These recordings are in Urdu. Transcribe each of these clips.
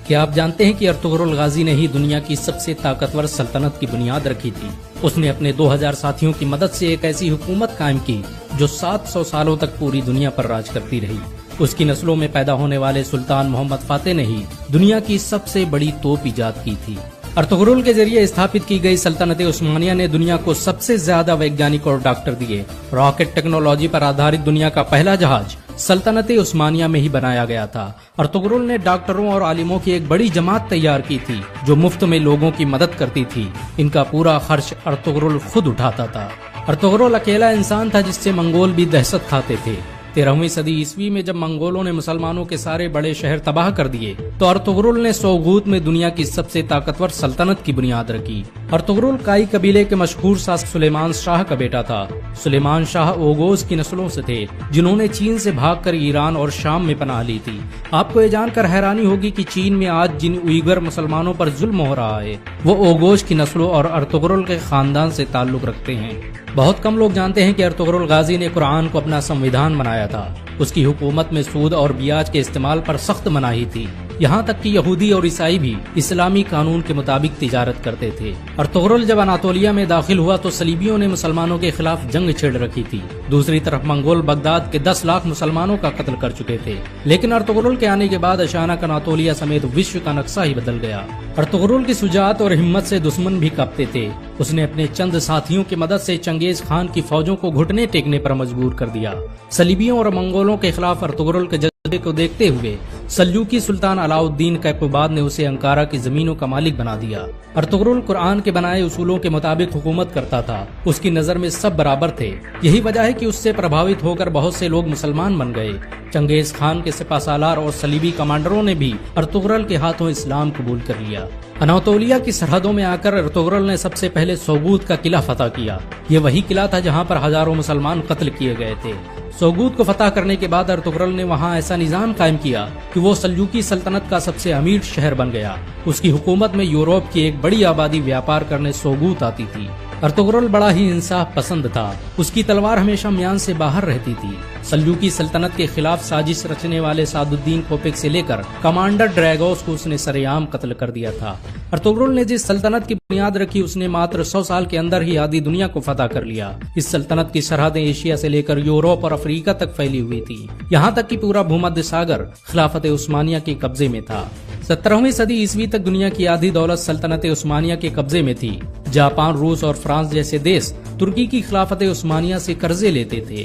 کیا آپ جانتے ہیں کہ ارطغرل غازی نے ہی دنیا کی سب سے طاقتور سلطنت کی بنیاد رکھی تھی؟ اس نے اپنے 2000 ساتھیوں کی مدد سے ایک ایسی حکومت قائم کی جو 700 سالوں تک پوری دنیا پر راج کرتی رہی۔ اس کی نسلوں میں پیدا ہونے والے سلطان محمد فاتح نے ہی دنیا کی سب سے بڑی توپ ایجاد کی تھی۔ ارطغرل کے ذریعے استھاپت کی گئی سلطنت عثمانیہ نے دنیا کو سب سے زیادہ ویگیانک اور ڈاکٹر دیے۔ راکٹ ٹیکنالوجی پر آدھارت دنیا کا پہلا جہاز سلطنت عثمانیہ میں ہی بنایا گیا تھا۔ ارطغرل نے ڈاکٹروں اور عالموں کی ایک بڑی جماعت تیار کی تھی جو مفت میں لوگوں کی مدد کرتی تھی۔ ان کا پورا خرچ ارطغرل خود اٹھاتا تھا۔ ارطغرل اکیلا انسان تھا جس سے منگول بھی دہشت کھاتے تھے۔ 13ویں صدی عیسوی میں جب منگولوں نے مسلمانوں کے سارے بڑے شہر تباہ کر دیے تو ارطغرل نے سوغوت میں دنیا کی سب سے طاقتور سلطنت کی بنیاد رکھی۔ ارطغرل کائی قبیلے کے مشہور شاسک سلیمان شاہ کا بیٹا تھا۔ سلیمان شاہ اوغوز کی نسلوں سے تھے جنہوں نے چین سے بھاگ کر ایران اور شام میں پناہ لی تھی۔ آپ کو یہ جان کر حیرانی ہوگی کہ چین میں آج جن اوئیگر مسلمانوں پر ظلم ہو رہا ہے وہ اوغوز کی نسلوں اور ارطغرل کے خاندان سے تعلق رکھتے ہیں۔ بہت کم لوگ جانتے ہیں کہ ارطغرل غازی نے قرآن کو اپنا سنویدھان بنایا تھا۔ اس کی حکومت میں سود اور بیاج کے استعمال پر سخت مناہی تھی، یہاں تک کہ یہودی اور عیسائی بھی اسلامی قانون کے مطابق تجارت کرتے تھے۔ ارطغرل جب اناطولیہ میں داخل ہوا تو صلیبیوں نے مسلمانوں کے خلاف جنگ چھیڑ رکھی تھی۔ دوسری طرف منگول بغداد کے 10 لاکھ مسلمانوں کا قتل کر چکے تھے، لیکن ارطغرل کے آنے کے بعد اچانک اناطولیہ سمیت وشو کا نقشہ ہی بدل گیا۔ ارطغرل کی شجاعت اور ہمت سے دشمن بھی کانپتے تھے۔ اس نے اپنے چند ساتھیوں کی مدد سے چنگیز خان کی فوجوں کو گھٹنے ٹیکنے پر مجبور کر دیا۔ صلیبیوں اور منگولوں کے خلاف ارطغرل کے جذبے کو دیکھتے ہوئے سلجوقی سلطان علاء الدین کیقوباد نے اسے انکارا کی زمینوں کا مالک بنا دیا۔ ارطغرل قرآن کے بنائے اصولوں کے مطابق حکومت کرتا تھا۔ اس کی نظر میں سب برابر تھے، یہی وجہ ہے کہ اس سے پربھاوت ہو کر بہت سے لوگ مسلمان بن گئے۔ چنگیز خان کے سپہ سالار اور صلیبی کمانڈروں نے بھی ارطغرل کے ہاتھوں اسلام قبول کر لیا۔ اناطولیہ کی سرحدوں میں آ کر ارطغرل نے سب سے پہلے سوغوت کا قلعہ فتح کیا۔ یہ وہی قلعہ تھا جہاں پر ہزاروں مسلمان قتل کیے گئے تھے۔ سوغوت کو فتح کرنے کے بعد ارطغرل نے وہاں ایسا نظام قائم کیا کہ وہ سلجوقی سلطنت کا سب سے امیر شہر بن گیا۔ اس کی حکومت میں یورپ کی ایک بڑی آبادی ویاپار کرنے سوغوت آتی تھی۔ ارطغرل بڑا ہی انصاف پسند تھا۔ اس کی تلوار ہمیشہ میان سے باہر رہتی تھی۔ سلجوقی سلطنت کے خلاف سازش رچنے والے سعد الدین کوپک سے لے کر کمانڈر ڈریگوس کو اس نے سرعام قتل کر دیا تھا۔ ارطغرل نے جس سلطنت کی بنیاد رکھی اس نے ماتر 100 سال کے اندر ہی آدھی دنیا کو فتح کر لیا۔ اس سلطنت کی سرحدیں ایشیا سے لے کر یورپ اور افریقہ تک پھیلی ہوئی تھی، یہاں تک کہ پورا بھومدھیہ ساگر خلافت عثمانیہ کے قبضے میں تھا۔ 17ویں صدی عیسوی تک دنیا کی آدھی دولت سلطنت عثمانیہ کے قبضے میں تھی۔ جاپان، روس اور فرانس جیسے دیش ترکی کی خلافت عثمانیہ سے قرضے لیتے تھے۔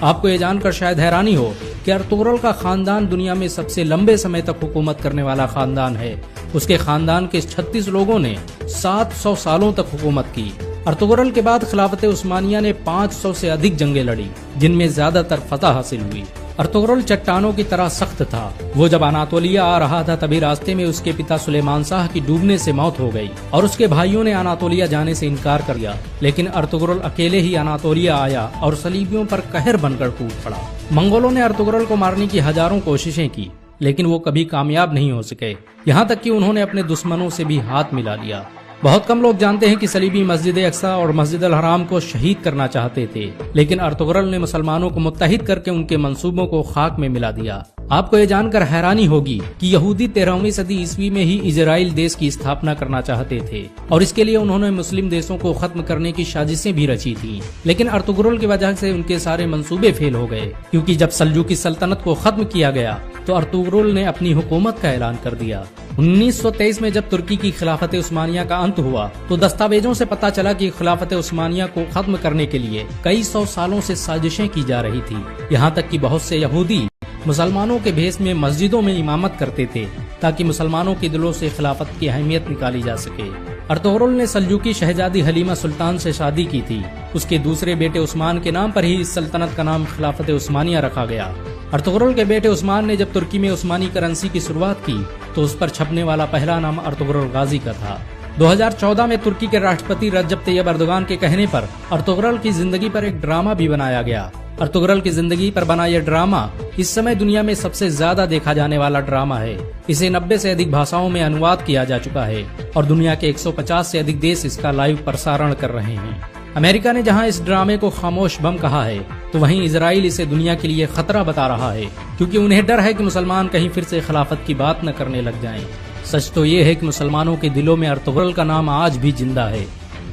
آپ کو یہ جان کر شاید حیرانی ہو کہ ارطغرل کا خاندان دنیا میں سب سے لمبے سمے تک حکومت کرنے والا خاندان ہے۔ اس کے خاندان کے 36 لوگوں نے 700 سالوں تک حکومت کی۔ ارطغرل کے بعد خلافت عثمانیہ نے 500 سے ادھک جنگیں لڑی جن میں زیادہ تر فتح حاصل ہوئی۔ ارطغرل چٹانوں کی طرح سخت تھا۔ وہ جب اناطولیہ آ رہا تھا تبھی راستے میں اس کے پتا سلیمان شاہ کی ڈوبنے سے موت ہو گئی اور اس کے بھائیوں نے اناطولیہ جانے سے انکار کر دیا، لیکن ارطغرل اکیلے ہی اناطولیہ آیا اور صلیبیوں پر قہر بن کر ٹوٹ پڑا۔ منگولوں نے ارطغرل کو مارنے کی ہزاروں کوششیں کی لیکن وہ کبھی کامیاب نہیں ہو سکے، یہاں تک کہ انہوں نے اپنے دشمنوں سے بھی ہاتھ ملا لیا۔ بہت کم لوگ جانتے ہیں کہ صلیبی مسجد اقصی اور مسجد الحرام کو شہید کرنا چاہتے تھے، لیکن ارطغرل نے مسلمانوں کو متحد کر کے ان کے منصوبوں کو خاک میں ملا دیا۔ آپ کو یہ جان کر حیرانی ہوگی کہ یہودی 13ویں صدی عیسوی میں ہی اسرائیل دیش کی استھاپنا کرنا چاہتے تھے اور اس کے لیے انہوں نے مسلم دیشوں کو ختم کرنے کی سازشیں بھی رچی تھی، لیکن ارطغرل کی وجہ سے ان کے سارے منصوبے فیل ہو گئے، کیونکہ جب سلجوقی سلطنت کو ختم کیا گیا تو ارطغرل نے اپنی حکومت کا اعلان کر دیا۔ 1923 میں جب ترکی کی خلافت عثمانیہ کا انت ہوا تو دستاویزوں سے پتہ چلا کہ خلافت عثمانیہ کو ختم کرنے کے لیے کئی سو سالوں سے سازشیں کی جا رہی تھی، یہاں تک کہ بہت سے یہودی مسلمانوں کے بھیس میں مسجدوں میں امامت کرتے تھے تاکہ مسلمانوں کے دلوں سے خلافت کی اہمیت نکالی جا سکے۔ ارطغرل نے سلجوقی شہزادی حلیمہ سلطان سے شادی کی تھی۔ اس کے دوسرے بیٹے عثمان کے نام پر ہی اس سلطنت کا نام خلافت عثمانیہ رکھا گیا۔ ارطغرل کے بیٹے عثمان نے جب ترکی میں عثمانی کرنسی کی شروعات کی تو اس پر چھپنے والا پہلا نام ارطغرل غازی کا تھا۔ 2014 میں ترکی کے راشٹرپتی رجب طیب اردوغان کے کہنے پر ارطغرل کی زندگی پر ایک ڈرامہ بھی بنایا گیا۔ ارطغرل کی زندگی پر بنا یہ ڈرامہ اس سمے دنیا میں سب سے زیادہ دیکھا جانے والا ڈرامہ ہے۔ اسے 90 سے ادھک بھاشاؤں میں انواد کیا جا چکا ہے اور دنیا کے 150 سے ادھک دیش اس کا لائیو پرسارن کر رہے ہیں۔ امریکہ نے جہاں اس ڈرامے کو خاموش بم کہا ہے تو وہیں اسرائیل اسے دنیا کے لیے خطرہ بتا رہا ہے، کیونکہ انہیں ڈر ہے کہ مسلمان کہیں پھر سے خلافت کی بات نہ کرنے لگ جائیں۔ سچ تو یہ ہے کہ مسلمانوں کے دلوں میں ارطغرل کا نام آج بھی زندہ ہے،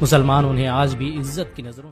مسلمان انہیں آج بھی عزت کی نظروں